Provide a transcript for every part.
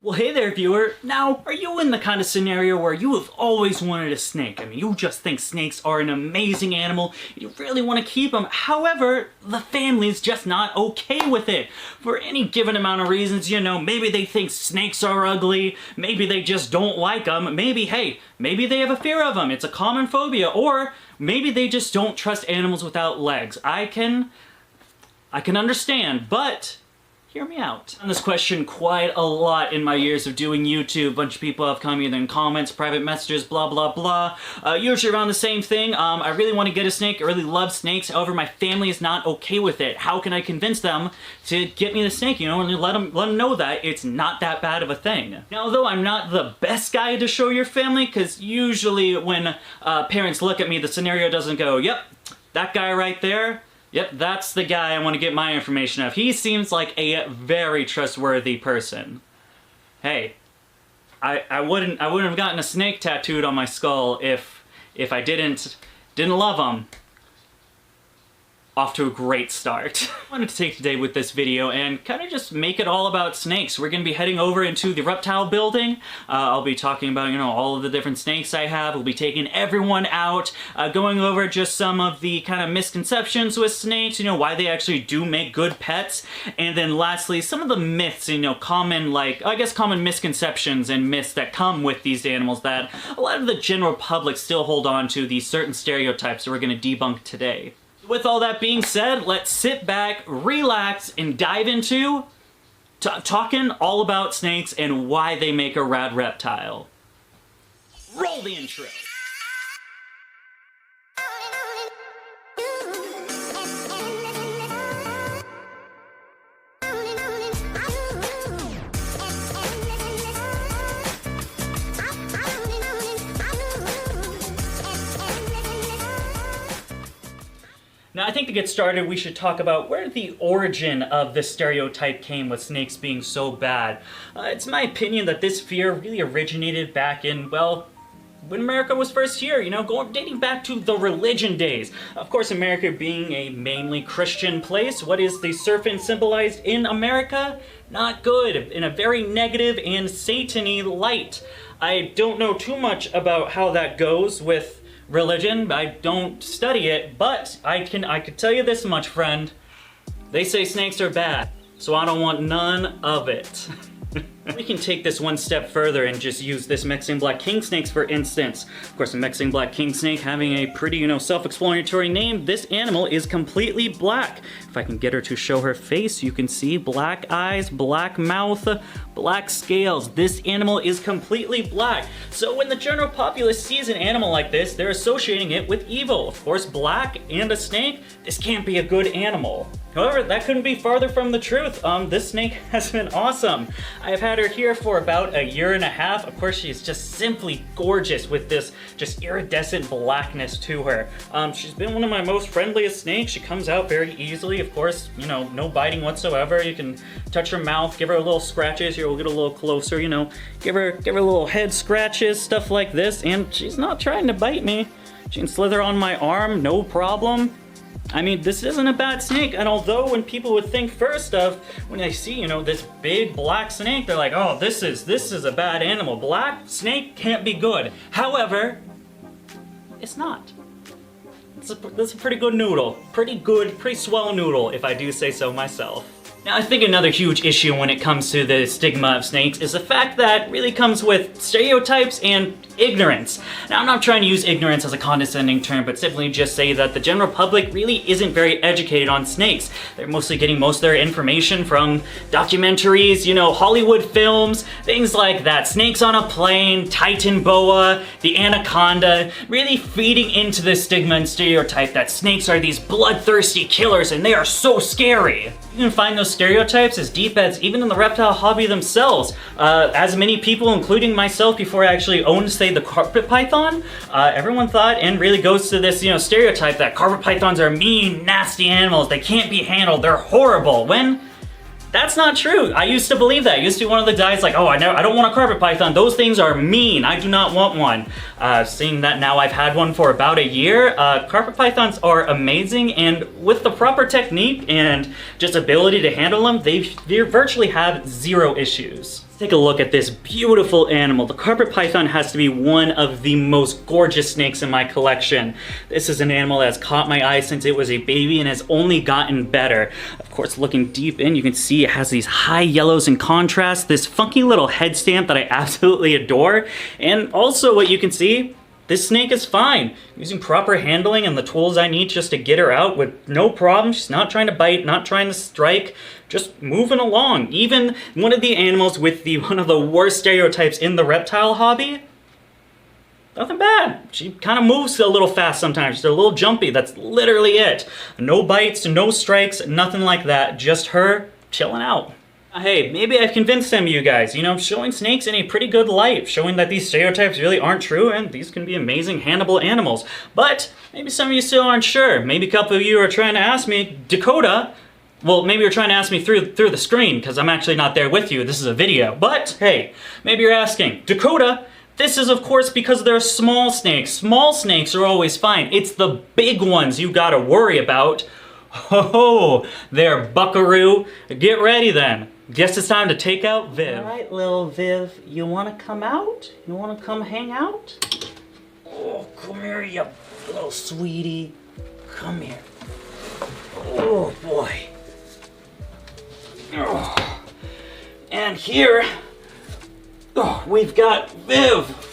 Well, hey there, viewer. Now, are you in the kind of scenario where you have always wanted a snake? I mean, you just think snakes are an amazing animal, you really want to keep them, however, the family's just not okay with it. For any given amount of reasons, you know, maybe they think snakes are ugly, maybe they just don't like them, maybe, hey, maybe they have a fear of them, it's a common phobia, or maybe they just don't trust animals without legs. I can understand, but hear me out. On this question quite a lot in my years of doing YouTube. A bunch of people have come either in comments, private messages, blah blah blah. Usually around the same thing. I really want to get a snake, I really love snakes, however my family is not okay with it. How can I convince them to get me the snake, you know, and let them know that it's not that bad of a thing. Now, although I'm not the best guy to show your family, because usually when parents look at me, the scenario doesn't go, yep, that guy right there, yep, that's the guy I want to get my information of. He seems like a very trustworthy person. Hey, I wouldn't have gotten a snake tattooed on my skull if I didn't love him. Off to a great start. I wanted to take today with this video and kind of just make it all about snakes. We're going to be heading over into the reptile building. I'll be talking about, you know, all of the different snakes I have. We'll be taking everyone out, going over just some of the kind of misconceptions with snakes, you know, why they actually do make good pets. And then lastly, some of the myths, you know, common misconceptions and myths that come with these animals that a lot of the general public still hold on to, these certain stereotypes that we're going to debunk today. With all that being said, let's sit back, relax, and dive into talking all about snakes and why they make a rad reptile. Roll the intro. Now, I think to get started, we should talk about where the origin of this stereotype came with snakes being so bad. It's my opinion that this fear really originated back in, well, when America was first here, you know, dating back to the religion days. Of course, America being a mainly Christian place, what is the serpent symbolized in America? Not good, in a very negative and Satan-y light. I don't know too much about how that goes with religion. I don't study it, but I could tell you this much, friend. They say snakes are bad, so I don't want none of it. We can take this one step further and just use this Mexican black king snakes for instance. Of course, a Mexican black king snake having a pretty, you know, self-explanatory name, this animal is completely black. If I can get her to show her face, you can see black eyes, black mouth, black scales. This animal is completely black. So when the general populace sees an animal like this, they're associating it with evil. Of course, black and a snake, this can't be a good animal. However, that couldn't be farther from the truth. This snake has been awesome. I've had her here for about a year and a half. Of course, she's just simply gorgeous with this just iridescent blackness to her. She's been one of my most friendliest snakes. She comes out very easily. Of course, you know, no biting whatsoever. You can touch her mouth, give her a little scratches. Here, we'll get a little closer, you know, give her little head scratches, stuff like this, and she's not trying to bite me. She can slither on my arm, no problem. I mean, this isn't a bad snake, and although when people would think first of, when they see, you know, this big black snake, they're like, oh, this is a bad animal. Black snake can't be good. However, it's not. It's a pretty good noodle. Pretty good, pretty swell noodle, if I do say so myself. Now, I think another huge issue when it comes to the stigma of snakes is the fact that really comes with stereotypes and ignorance. Now, I'm not trying to use ignorance as a condescending term, but simply just say that the general public really isn't very educated on snakes. They're mostly getting most of their information from documentaries, you know, Hollywood films, things like that. Snakes on a Plane, Titan boa, the anaconda, really feeding into this stigma and stereotype that snakes are these bloodthirsty killers and they are so scary. You can find those stereotypes as deep as even in the reptile hobby themselves. As many people, including myself, before I actually owned, say, the carpet python, everyone thought, and really goes to this, you know, stereotype that carpet pythons are mean, nasty animals, they can't be handled, they're horrible, when that's not true. I used to believe that. I used to be one of the guys like, oh, I don't want a carpet python, those things are mean, I do not want one. Seeing that now I've had one for about a year, carpet pythons are amazing, and with the proper technique and just ability to handle them, they virtually have zero issues. Take a look at this beautiful animal. The carpet python has to be one of the most gorgeous snakes in my collection. This is an animal that has caught my eye since it was a baby and has only gotten better. Of course, looking deep in, you can see it has these high yellows in contrast, this funky little head stamp that I absolutely adore, and also what you can see, this snake is fine. Using proper handling and the tools I need just to get her out with no problem. She's not trying to bite, not trying to strike, just moving along. Even one of the animals with one of the worst stereotypes in the reptile hobby, nothing bad. She kind of moves a little fast sometimes. She's a little jumpy. That's literally it. No bites, no strikes, nothing like that. Just her chilling out. Hey, maybe I've convinced some of you guys, showing snakes in a pretty good light, showing that these stereotypes really aren't true and these can be amazing handleable animals. But maybe some of you still aren't sure. Maybe a couple of you are trying to ask me, Dakota, well, maybe you're trying to ask me through the screen because I'm actually not there with you. This is a video. But hey, maybe you're asking, Dakota, this is of course because they're small snakes. Small snakes are always fine. It's the big ones you gotta worry about. Oh, there, buckaroo. Get ready then. Guess it's time to take out Viv. Alright, little Viv, you wanna come out? You wanna come hang out? Oh, come here, you little sweetie. Come here. Oh, boy. Oh. And here, we've got Viv.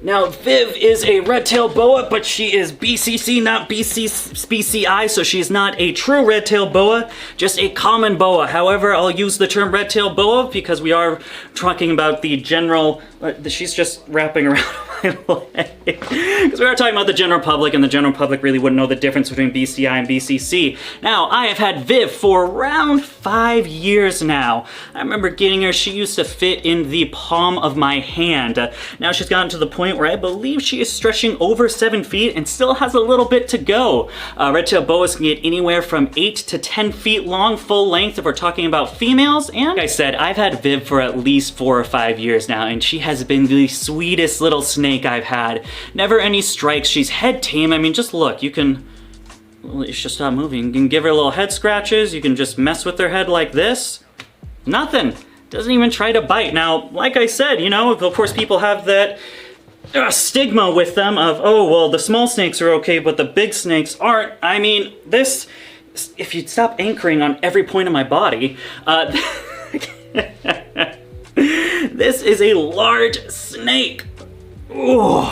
Now, Viv is a red-tailed boa, but she is BCC, not BCI, so she's not a true red-tailed boa, just a common boa. However, I'll use the term red-tailed boa because we are talking about the general... she's just wrapping around my leg. Because we are talking about the general public, and the general public really wouldn't know the difference between BCI and BCC. Now, I have had Viv for around 5 years now. I remember getting her, she used to fit in the palm of my hand. Now she's gotten to the point where I believe she is stretching over 7 feet and still has a little bit to go. Red-tailed boas can get anywhere from 8 to 10 feet long, full length if we're talking about females. And like I said, I've had Viv for at least 4 or 5 years now, and she has been the sweetest little snake I've had. Never any strikes. She's head tame. I mean, just look. You can... She'll stop moving. You can give her little head scratches. You can just mess with her head like this. Nothing. Doesn't even try to bite. Now, like I said, of course people have that stigma with them of, oh, well, the small snakes are okay, but the big snakes aren't. I mean, this, if you'd stop anchoring on every point of my body, this is a large snake. Ooh.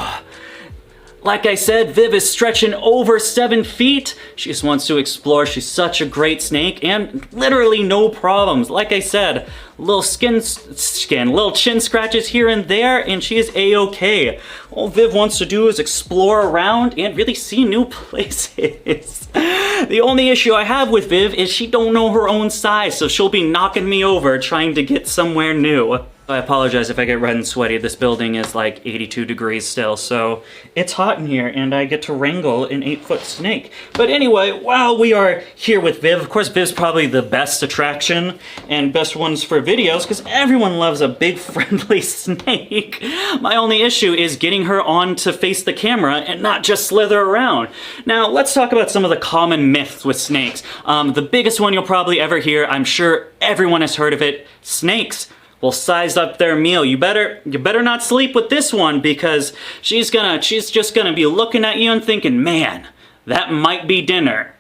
Like I said, Viv is stretching over 7 feet. She just wants to explore. She's such a great snake and literally no problems. Like I said, little little chin scratches here and there, and she is a-okay. All Viv wants to do is explore around and really see new places. The only issue I have with Viv is she don't know her own size, so she'll be knocking me over trying to get somewhere new. I apologize if I get red and sweaty. This building is like 82 degrees still, so it's hot in here, and I get to wrangle an 8-foot snake. But anyway, while we are here with Viv, of course Viv's probably the best attraction and best ones for videos, because everyone loves a big friendly snake. My only issue is getting her on to face the camera and not just slither around. Now, let's talk about some of the common myths with snakes. The biggest one you'll probably ever hear, I'm sure everyone has heard of it, snakes will size up their meal. You better not sleep with this one, because she's just gonna be looking at you and thinking, man, that might be dinner.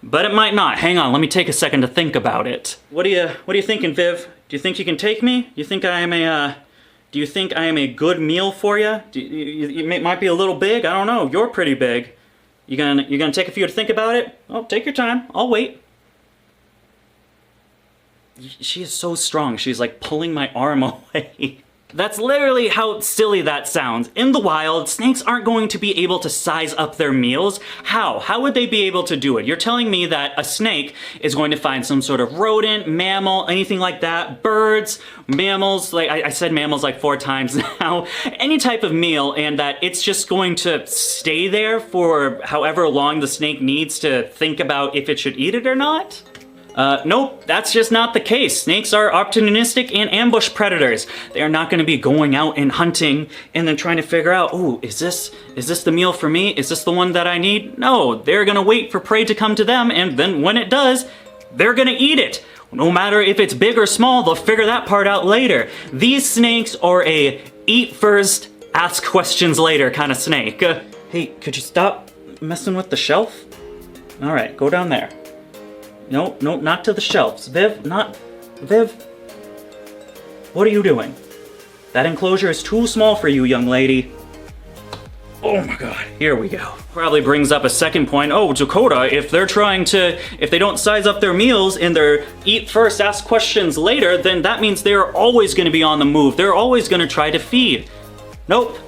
But it might not. Hang on, let me take a second to think about it. What are you thinking, Viv? Do you think you can take me? Do you think I am a good meal for you? You might be a little big, I don't know. You're pretty big. You gonna take a few to think about it? Oh, take your time, I'll wait. She is so strong, she's like pulling my arm away. That's literally how silly that sounds. In the wild, snakes aren't going to be able to size up their meals. How? How would they be able to do it? You're telling me that a snake is going to find some sort of rodent, mammal, anything like that, birds, mammals, like I said mammals like 4 times now, any type of meal, and that it's just going to stay there for however long the snake needs to think about if it should eat it or not? Nope, that's just not the case. Snakes are opportunistic and ambush predators. They are not going to be going out and hunting and then trying to figure out, oh, is this the meal for me? Is this the one that I need? No, they're going to wait for prey to come to them, and then when it does, they're going to eat it. No matter if it's big or small, they'll figure that part out later. These snakes are a eat first, ask questions later kind of snake. Hey, could you stop messing with the shelf? All right, go down there. No, not to the shelves. Viv, what are you doing? That enclosure is too small for you, young lady. Oh my god, here we go. Probably brings up a second point. Oh, Dakota, if they don't size up their meals and they're eat first, ask questions later, then that means they're always gonna be on the move. They're always gonna try to feed. Nope.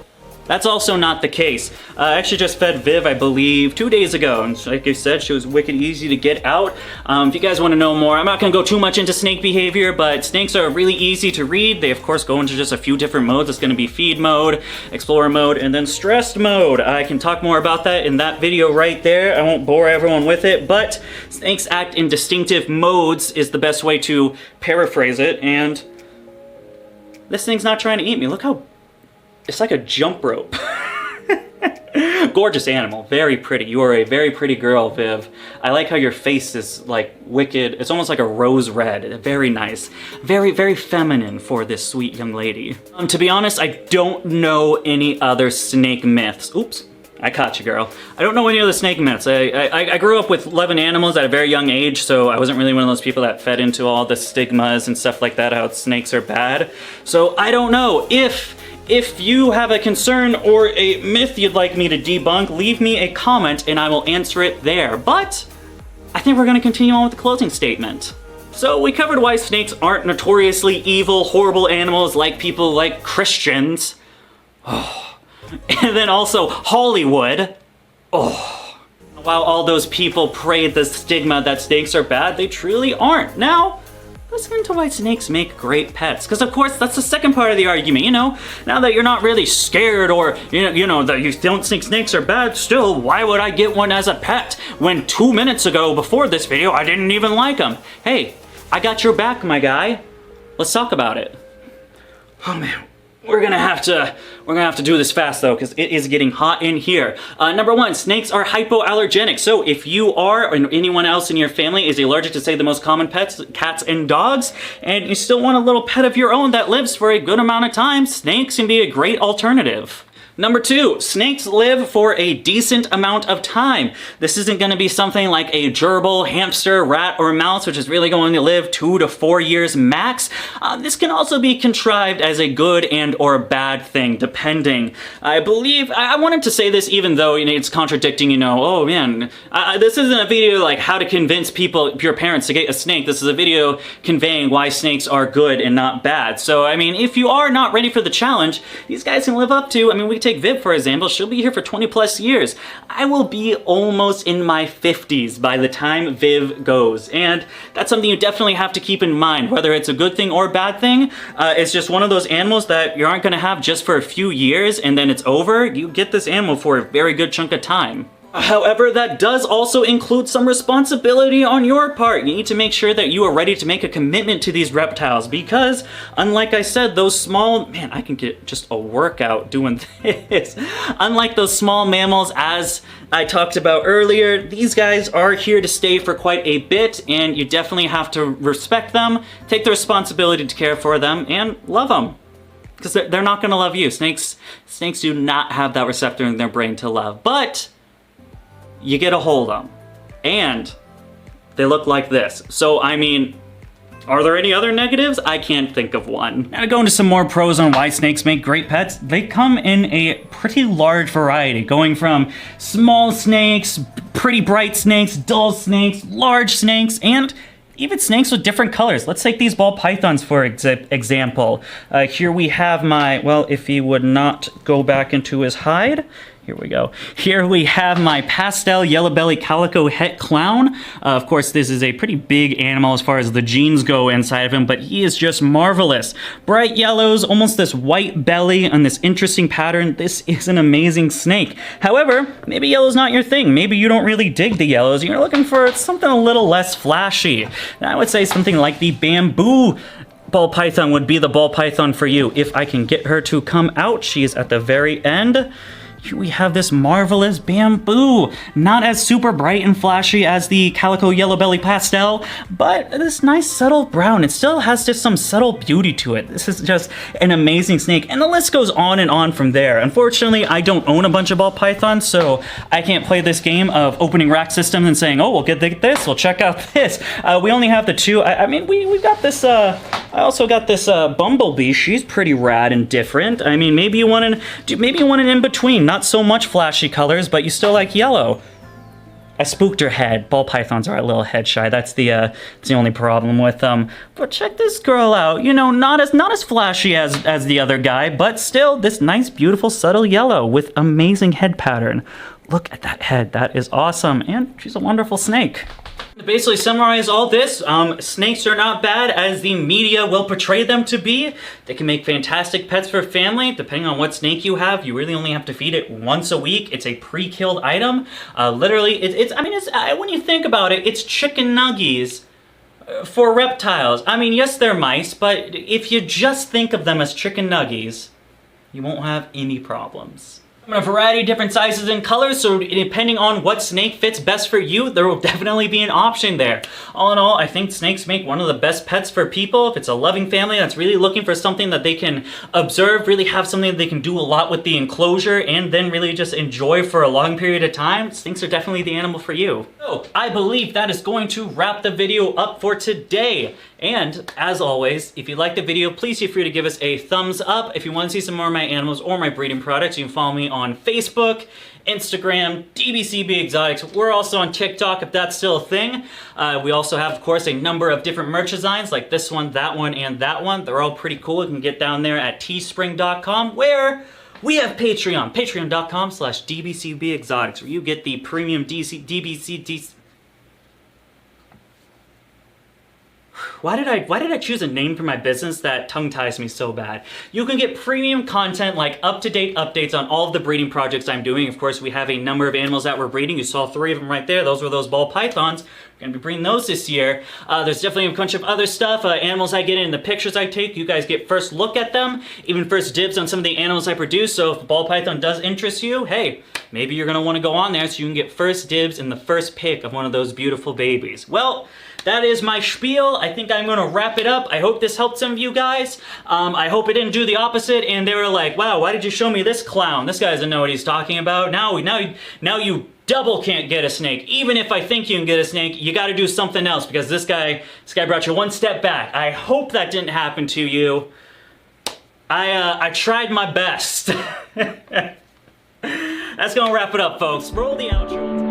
That's also not the case. I actually just fed Viv, I believe, 2 days ago, and like I said, she was wicked easy to get out. If you guys want to know more, I'm not going to go too much into snake behavior, but snakes are really easy to read. They, of course, go into just a few different modes. It's going to be feed mode, explorer mode, and then stressed mode. I can talk more about that in that video right there. I won't bore everyone with it, but snakes act in distinctive modes is the best way to paraphrase it, and this thing's not trying to eat me. Look how... It's like a jump rope. Gorgeous animal, very pretty. You are a very pretty girl, Viv. I like how your face is like wicked. It's almost like a rose red. Very nice. Very, very feminine for this sweet young lady. To be honest, I don't know any other snake myths. Oops. I caught you, girl. I don't know any other snake myths. I grew up with loving animals at a very young age, so I wasn't really one of those people that fed into all the stigmas and stuff like that, how snakes are bad. So I don't know. If you have a concern or a myth you'd like me to debunk, leave me a comment and I will answer it there. But I think we're going to continue on with the closing statement. So we covered why snakes aren't notoriously evil, horrible animals like people like Christians. Oh. And then also Hollywood. Oh. While all those people prayed the stigma that snakes are bad, they truly aren't. Now, let's get into why snakes make great pets. Because of course, that's the second part of the argument, you know? Now that you're not really scared or, you know, that you don't think snakes are bad, still, why would I get one as a pet? When 2 minutes ago, before this video, I didn't even like them. Hey, I got your back, my guy. Let's talk about it. Oh man. We're gonna have to do this fast though, because it is getting hot in here. Number one, snakes are hypoallergenic. So if you are, or anyone else in your family is allergic to, say, the most common pets, cats and dogs, and you still want a little pet of your own that lives for a good amount of time, snakes can be a great alternative. Number two, snakes live for a decent amount of time. This isn't going to be something like a gerbil, hamster, rat, or mouse, which is really going to live 2 to 4 years max. This can also be contrived as a good and or bad thing, depending. I believe, I wanted to say this even though it's contradicting, oh man, this isn't a video like how to convince people, your parents, to get a snake. This is a video conveying why snakes are good and not bad. So, I mean, if you are not ready for the challenge, these guys can live up to, we take Viv, for example, she'll be here for 20 plus years. I will be almost in my 50s by the time Viv goes. And that's something you definitely have to keep in mind, whether it's a good thing or a bad thing. It's just one of those animals that you aren't gonna have just for a few years and then it's over. You get this animal for a very good chunk of time. However, that does also include some responsibility on your part. You need to make sure that you are ready to make a commitment to these reptiles because, unlike I said, those small... Man, I can get just a workout doing this. Unlike those small mammals, as I talked about earlier, these guys are here to stay for quite a bit, and you definitely have to respect them, take the responsibility to care for them, and love them. Because they're not going to love you. Snakes do not have that receptor in their brain to love. But you get a hold of them, and they look like this. So, I mean, are there any other negatives? I can't think of one. Now to go into some more pros on why snakes make great pets, they come in a pretty large variety, going from small snakes, pretty bright snakes, dull snakes, large snakes, and even snakes with different colors. Let's take these ball pythons for example. Here we have my, well, if he would not go back into his hide, here we go. Here we have my pastel yellow belly calico het clown. Of course, this is a pretty big animal as far as the genes go inside of him, but he is just marvelous. Bright yellows, almost this white belly and this interesting pattern. This is an amazing snake. However, maybe yellow's not your thing. Maybe you don't really dig the yellows. You're looking for something a little less flashy. And I would say something like the bamboo ball python would be the ball python for you. If I can get her to come out, she is at the very end. Here we have this marvelous bamboo. Not as super bright and flashy as the calico yellow belly pastel, but this nice subtle brown. It still has just some subtle beauty to it. This is just an amazing snake, and the list goes on and on from there. Unfortunately, I don't own a bunch of ball pythons, so I can't play this game of opening rack systems and saying, oh, we'll get this, we'll check out this. We only have the two. I mean, we got this, I also got this bumblebee. She's pretty rad and different. I mean, maybe you want an in-between. Not so much flashy colors, but you still like yellow. I spooked her head. Ball pythons are a little head shy. That's the only problem with them. But check this girl out. You know, not as flashy as the other guy, but still this nice, beautiful, subtle yellow with amazing head pattern. Look at that head. That is awesome, and she's a wonderful snake. To basically summarize all this, snakes are not bad as the media will portray them to be. They can make fantastic pets for family. Depending on what snake you have, you really only have to feed it once a week. It's a pre-killed item. Literally, when you think about it, it's chicken nuggies for reptiles. I mean, yes, they're mice, but if you just think of them as chicken nuggies, you won't have any problems. A variety of different sizes and colors, so depending on what snake fits best for you, there will definitely be an option there. All in all, I think snakes make one of the best pets for people. If it's a loving family that's really looking for something that they can observe, really have something that they can do a lot with the enclosure, and then really just enjoy for a long period of time, snakes are definitely the animal for you. So, I believe that is going to wrap the video up for today. And, as always, if you like the video, please feel free to give us a thumbs up. If you want to see some more of my animals or my breeding products, you can follow me on Facebook, Instagram, DBCB Exotics. We're also on TikTok if that's still a thing. We also have, of course, a number of different merch designs like this one, and that one. They're all pretty cool. You can get down there at teespring.com where we have Patreon, patreon.com/DBCB Exotics, where you get the premium DBC. Why did I choose a name for my business that tongue ties me so bad? You can get premium content like up-to-date updates on all of the breeding projects I'm doing. Of course, we have a number of animals that we're breeding. You saw 3 of them right there. Those were those ball pythons. We're going to be breeding those this year. There's definitely a bunch of other stuff. Animals I get in, the pictures I take, you guys get first look at them, even first dibs on some of the animals I produce. So if the ball python does interest you, hey, maybe you're going to want to go on there so you can get first dibs in the first pick of one of those beautiful babies. Well, that is my spiel. I think I'm going to wrap it up. I hope this helped some of you guys. I hope it didn't do the opposite and they were like, wow, why did you show me this clown? This guy doesn't know what he's talking about. Now you double can't get a snake. Even if I think you can get a snake, you got to do something else because this guy brought you one step back. I hope that didn't happen to you. I tried my best. That's going to wrap it up, folks. Roll the outro.